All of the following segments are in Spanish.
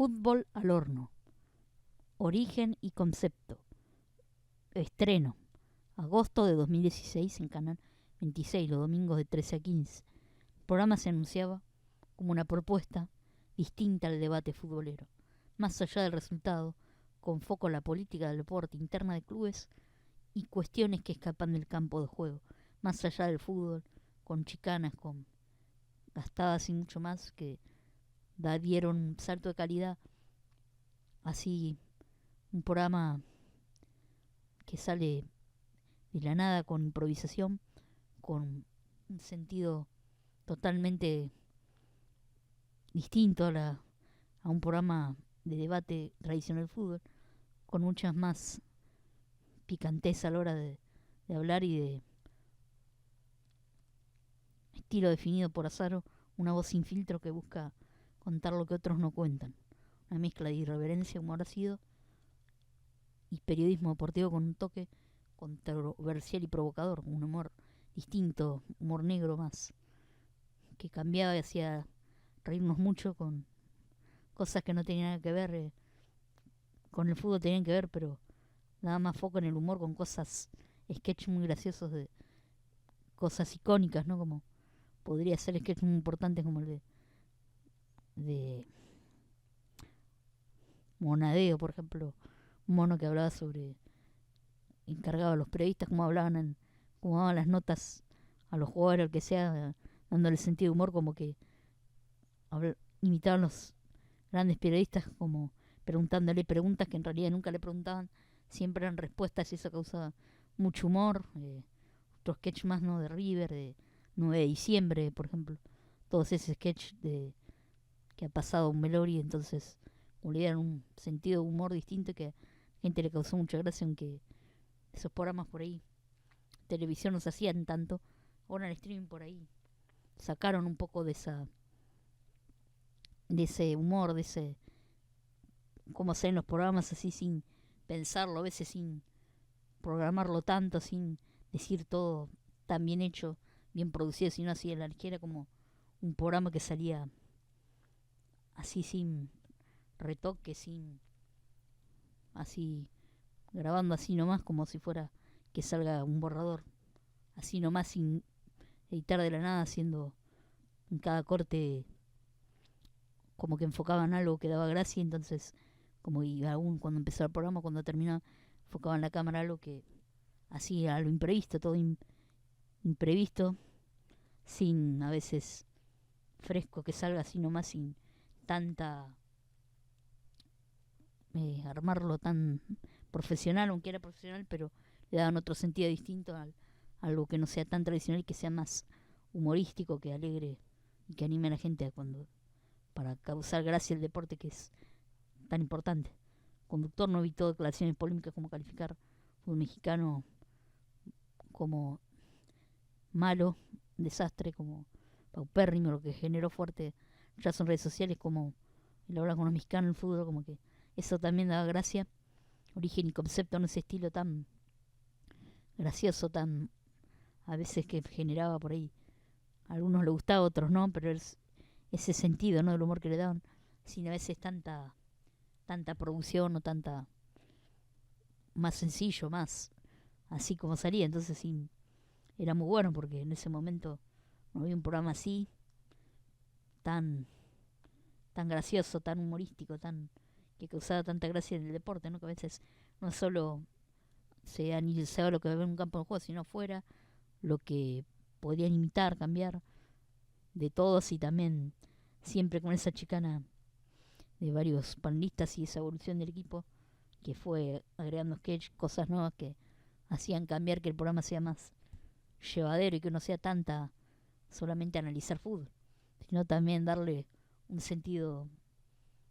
Fútbol al horno. Origen y concepto. Estreno. Agosto de 2016 en Canal 26, los domingos de 13 a 15. El programa se anunciaba como una propuesta distinta al debate futbolero, más allá del resultado, con foco en la política del deporte interna de clubes y cuestiones que escapan del campo de juego, más allá del fútbol, con chicanas, con gastadas y mucho más, que dieron un salto de calidad. Así, un programa que sale de la nada, con improvisación, con un sentido totalmente distinto a un programa de debate tradicional del fútbol, con muchas más picanteza a la hora de hablar y de estilo definido por Azaro, una voz sin filtro que busca contar lo que otros no cuentan. Una mezcla de irreverencia, humor ácido y periodismo deportivo con un toque controversial y provocador, un humor distinto, humor negro más, que cambiaba y hacía reírnos mucho con cosas que no tenían nada que ver con el fútbol, tenían que ver, pero nada más foco en el humor, con cosas, sketches muy graciosos de cosas icónicas, ¿no? Como podría ser sketches muy importantes como el de Monadeo, por ejemplo, un mono que hablaba sobre, encargaba a los periodistas cómo daban las notas a los jugadores, al que sea, dándole sentido de humor, como que imitaban los grandes periodistas, como preguntándole preguntas que en realidad nunca le preguntaban, siempre eran respuestas, y eso causaba mucho humor. Otros sketch más, ¿no? De River, de 9 de diciembre, por ejemplo, todos esos sketch de que ha pasado un Melori, entonces como le dieron un sentido de humor distinto que a la gente le causó mucha gracia, aunque esos programas por ahí televisión no se hacían tanto, ahora en el streaming por ahí sacaron un poco de ese humor, de ese cómo hacer en los programas así sin pensarlo, a veces sin programarlo tanto, sin decir todo tan bien hecho, bien producido, sino así a la ligera, como un programa que salía así sin retoque, sin así grabando así nomás, como si fuera que salga un borrador así nomás, sin editar de la nada, haciendo en cada corte como que enfocaban algo que daba gracia. Entonces como y aún cuando empezó el programa, cuando terminaba, enfocaban la cámara a algo que así a lo imprevisto, todo imprevisto, sin a veces fresco, que salga así nomás, sin tanta armarlo tan profesional, aunque era profesional, pero le daban otro sentido distinto a algo que no sea tan tradicional y que sea más humorístico, que alegre y que anime a la gente para causar gracia al deporte, que es tan importante. El conductor no evitó declaraciones polémicas como calificar fútbol mexicano como malo, desastre, como paupérrimo, lo que generó fuerte rechazo en redes sociales, como el hablar con los mexicanos en el fútbol, como que eso también daba gracia. Origen y concepto en ese estilo tan gracioso, tan a veces que generaba por ahí, a algunos le gustaba, a otros no, pero ese sentido, ¿no? Del humor que le daban, sin a veces tanta producción o tanta más sencillo, más así como salía. Entonces sí, era muy bueno, porque en ese momento no había un programa así tan gracioso, tan humorístico, tan que causaba tanta gracia en el deporte, ¿no? Que a veces no solo se analizaba lo que había en un campo de juego, sino fuera, lo que podían imitar, cambiar de todos, y también siempre con esa chicana de varios panelistas y esa evolución del equipo que fue agregando sketch, cosas nuevas que hacían cambiar, que el programa sea más llevadero y que no sea tanta solamente analizar fútbol, sino también darle un sentido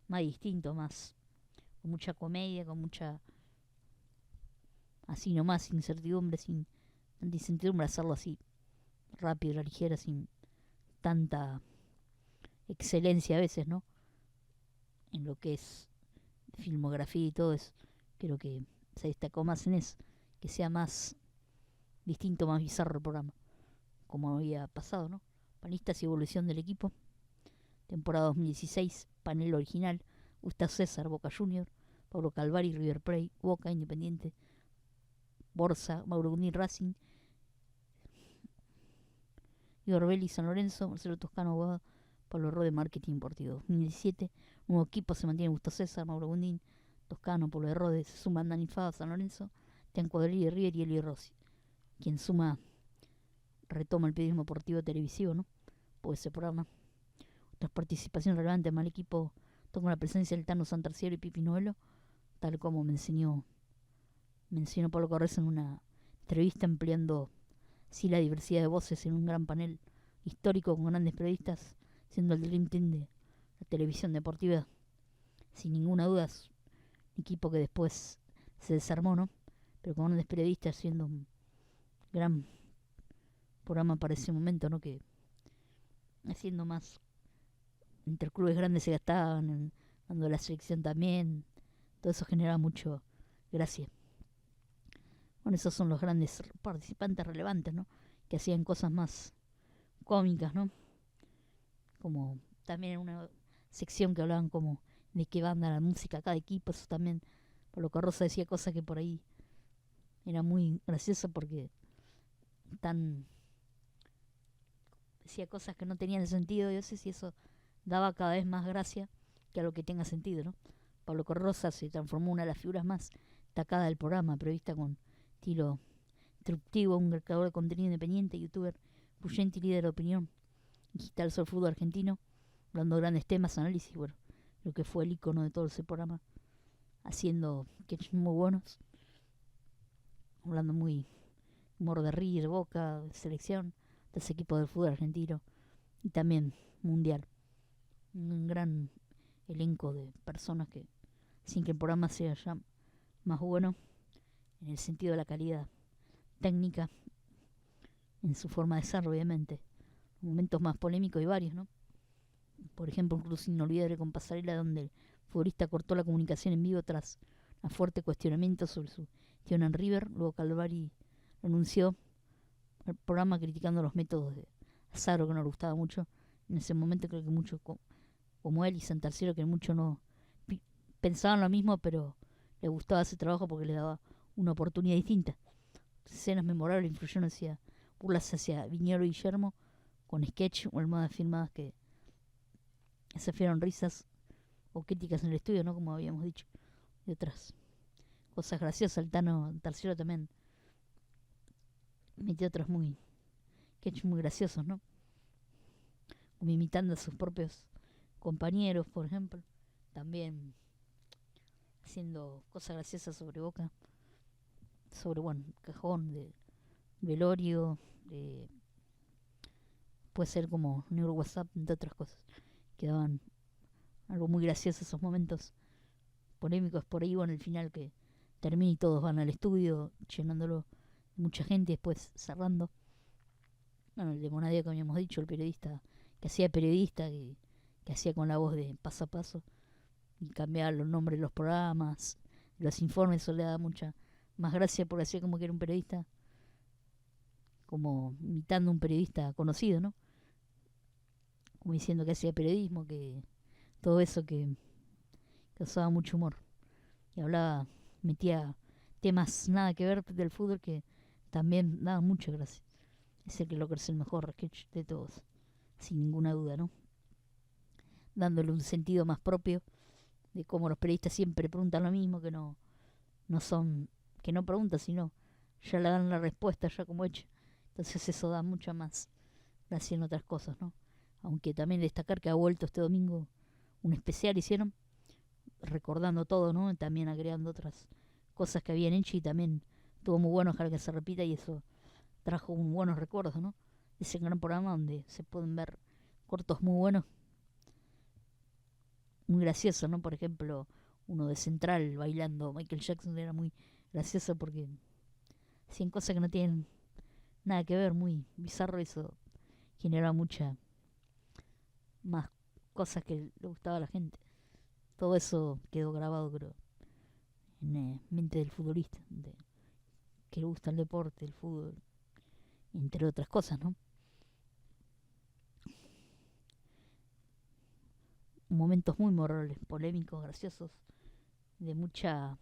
más distinto, más con mucha comedia, con mucha así nomás incertidumbre, sin tanta incertidumbre, hacerlo así rápido, a la ligera, sin tanta excelencia a veces, ¿no? En lo que es filmografía y todo eso, creo que se destacó más en eso, que sea más distinto, más bizarro el programa, como había pasado, ¿no? Panelistas y evolución del equipo, temporada 2016, panel original, Gustavo César, Boca Junior, Pablo Calvari, River Plate, Boca, Independiente, Borsa, Mauro Gundín, Racing, Igor Belli, San Lorenzo, Marcelo Toscano, Abogado, Pablo Rode, Marketing Deportivo. 2017, nuevo equipo se mantiene Gustavo César, Mauro Gundín, Toscano, Pablo de Rode, se suman Dani Fava, San Lorenzo, Tian Cuadrilli de River y Eli Rossi. Quien suma, retoma el periodismo deportivo televisivo, ¿no? Por ese programa. Otras participaciones relevantes, mal equipo, con la presencia del Tano Santarciero y Pipi Noelo, tal como mencionó Pablo Corrés en una entrevista, empleando sí la diversidad de voces en un gran panel histórico con grandes periodistas, siendo el Dream Team de la televisión deportiva, sin ninguna duda, un equipo que después se desarmó, ¿no? Pero con grandes periodistas, siendo un gran programa para ese momento, ¿no? Que haciendo más entre clubes grandes se gastaban, dando la selección también, todo eso generaba mucho gracia. Bueno, esos son los grandes participantes relevantes, ¿no? Que hacían cosas más cómicas, ¿no? Como también en una sección que hablaban como de qué banda la música cada equipo, eso también, por lo que Rosa decía cosas que por ahí era muy gracioso porque decía cosas que no tenían sentido, y yo sé si eso daba cada vez más gracia que a lo que tenga sentido, ¿no? Pablo Corrosa se transformó en una de las figuras más destacadas del programa, periodista con estilo instructivo, un creador de contenido independiente, youtuber, puyente y líder de opinión digital sobre el fútbol argentino, hablando de grandes temas, análisis, bueno, lo que fue el icono de todo ese programa, haciendo sketches muy buenos, hablando muy humor de River, Boca, selección, de ese equipo del fútbol argentino y también mundial. Un gran elenco de personas que, sin que el programa sea ya más bueno, en el sentido de la calidad técnica, en su forma de ser, obviamente. Momentos más polémicos y varios, ¿no? Por ejemplo, un cruce inolvidable con Pasarela, donde el futbolista cortó la comunicación en vivo tras un fuerte cuestionamiento sobre su gestión en River. Luego Calvari renunció al programa criticando los métodos de Azaro, que no le gustaba mucho. En ese momento creo que muchos, como él y Santarciero, que muchos no pensaban lo mismo, pero le gustaba ese trabajo porque le daba una oportunidad distinta. Escenas memorables influyeron hacia burlas hacia Viñero y Guillermo, con sketch o almohadas filmadas que desafiaron risas o críticas en el estudio, ¿no? Como habíamos dicho, y otras cosas graciosas. El Tano Tercero también metió otros sketch muy graciosos, ¿no? Como imitando a sus propios compañeros, por ejemplo. También haciendo cosas graciosas sobre Boca, sobre, bueno, cajón de velorio, puede ser como Neuro WhatsApp, entre otras cosas, que daban algo muy gracioso esos momentos polémicos por ahí, bueno, el final que termina y todos van al estudio, llenándolo de mucha gente, después cerrando. Bueno, el de Monadeo que habíamos dicho, el periodista, que hacía periodista, que hacía con la voz de paso a paso, y cambiaba los nombres de los programas, los informes, eso le daba mucha más gracia porque hacía como que era un periodista, como imitando a un periodista conocido, ¿no? Como diciendo que hacía periodismo, que todo eso que causaba mucho humor. Y hablaba, metía temas nada que ver del fútbol que también daban mucha gracia. Es el que logró ser el mejor sketch de todos, sin ninguna duda, ¿no? Dándole un sentido más propio de cómo los periodistas siempre preguntan lo mismo, que no son, que no preguntan, sino ya le dan la respuesta ya como hecha. Entonces eso da mucha más gracia en otras cosas, ¿no? Aunque también destacar que ha vuelto este domingo un especial, hicieron, recordando todo, ¿no? También agregando otras cosas que habían hecho, y también estuvo muy bueno dejar que se repita, y eso trajo buenos recuerdos, ¿no? Ese gran programa donde se pueden ver cortos muy buenos, muy graciosos, ¿no? Por ejemplo, uno de Central bailando Michael Jackson era muy gracioso porque hacían cosas que no tienen nada que ver, muy bizarro. Eso generaba mucha más cosas que le gustaba a la gente. Todo eso quedó grabado, creo, en la mente del futbolista, que le gusta el deporte, el fútbol, entre otras cosas, ¿no? momentos muy memorables, polémicos, graciosos, de mucha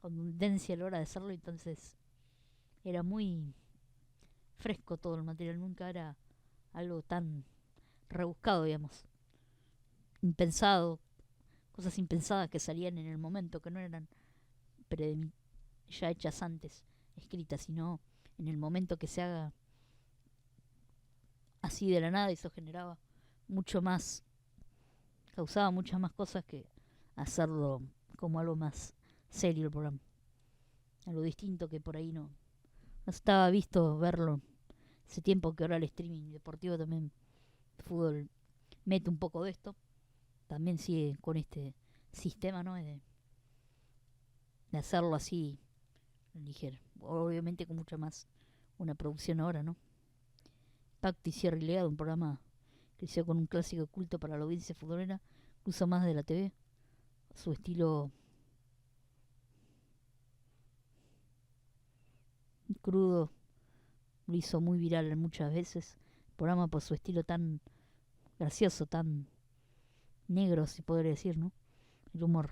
contundencia a la hora de hacerlo. Entonces era muy fresco todo el material, nunca era algo tan rebuscado, digamos, impensado, cosas impensadas que salían en el momento, que no eran ya hechas antes, escritas, sino en el momento que se haga así de la nada. Y eso generaba mucho más, causaba muchas más cosas que hacerlo como algo más serio el programa, algo distinto que por ahí no estaba visto verlo hace tiempo, que ahora el streaming deportivo también, fútbol, mete un poco de esto, también sigue con este sistema, ¿no? De hacerlo así ligero, obviamente con mucha más una producción ahora, ¿no? Pacto y Cierre y Legado, un programa que creció con un clásico culto para la audiencia futbolera, usa más de la TV, su estilo crudo lo hizo muy viral muchas veces, el programa por su estilo tan gracioso, tan negro, si podría decir, ¿no? El humor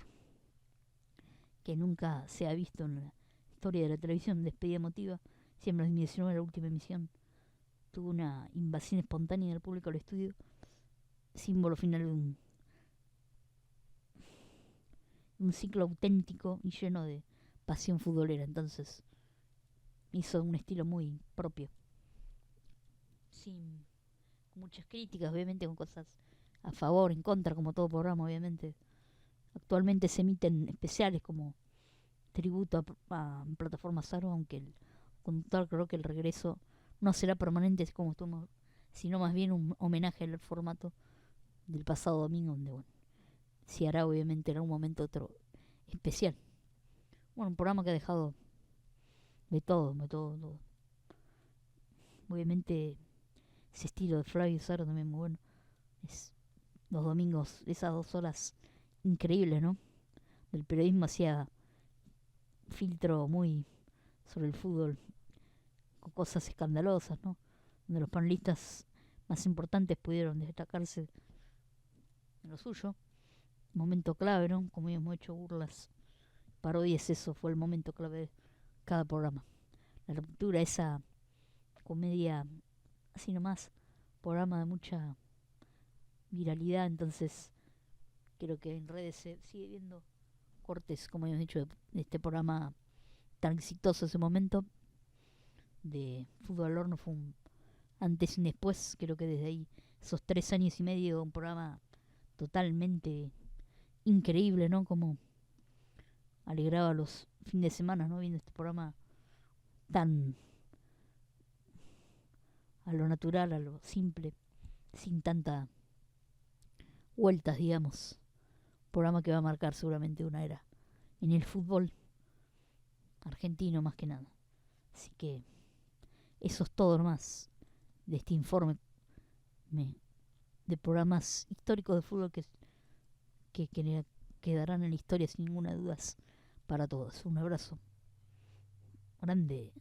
que nunca se ha visto en la historia de la televisión. Despedida emotiva, siempre en 2019, la última emisión, tuvo una invasión espontánea del público al estudio, símbolo final de un ciclo auténtico y lleno de pasión futbolera. Entonces hizo un estilo muy propio, sin muchas críticas, obviamente, con cosas a favor, en contra, como todo programa, obviamente. Actualmente se emiten especiales como tributo a plataformas Aro, aunque el conductor creo que el regreso no será permanente como estuvo, sino más bien un homenaje al formato del pasado domingo, donde bueno, se hará obviamente en algún momento otro especial. Bueno, un programa que ha dejado de todo, todo. Obviamente ese estilo de Flavio Saro también muy bueno. Es los domingos, esas 2 horas increíbles, ¿no? Del periodismo hacía filtro muy sobre el fútbol, con cosas escandalosas, ¿no? Donde los panelistas más importantes pudieron destacarse en lo suyo. Momento clave, ¿no? Como hemos hecho burlas, parodias, eso fue el momento clave de cada programa. La ruptura, esa comedia así nomás, programa de mucha viralidad. Entonces creo que en redes se sigue viendo cortes, como hemos dicho, de este programa tan exitoso ese momento de Fútbol al Horno. Fue un antes y un después. Creo que desde ahí, esos 3 años y medio, un programa totalmente increíble, ¿no? Como alegraba los fines de semana, ¿no? Viendo este programa tan a lo natural, a lo simple, sin tanta vueltas, digamos. Programa que va a marcar seguramente una era en el fútbol argentino más que nada. Así que eso es todo nomás de este informe de programas históricos de fútbol que quedarán en la historia sin ninguna duda para todos. Un abrazo grande.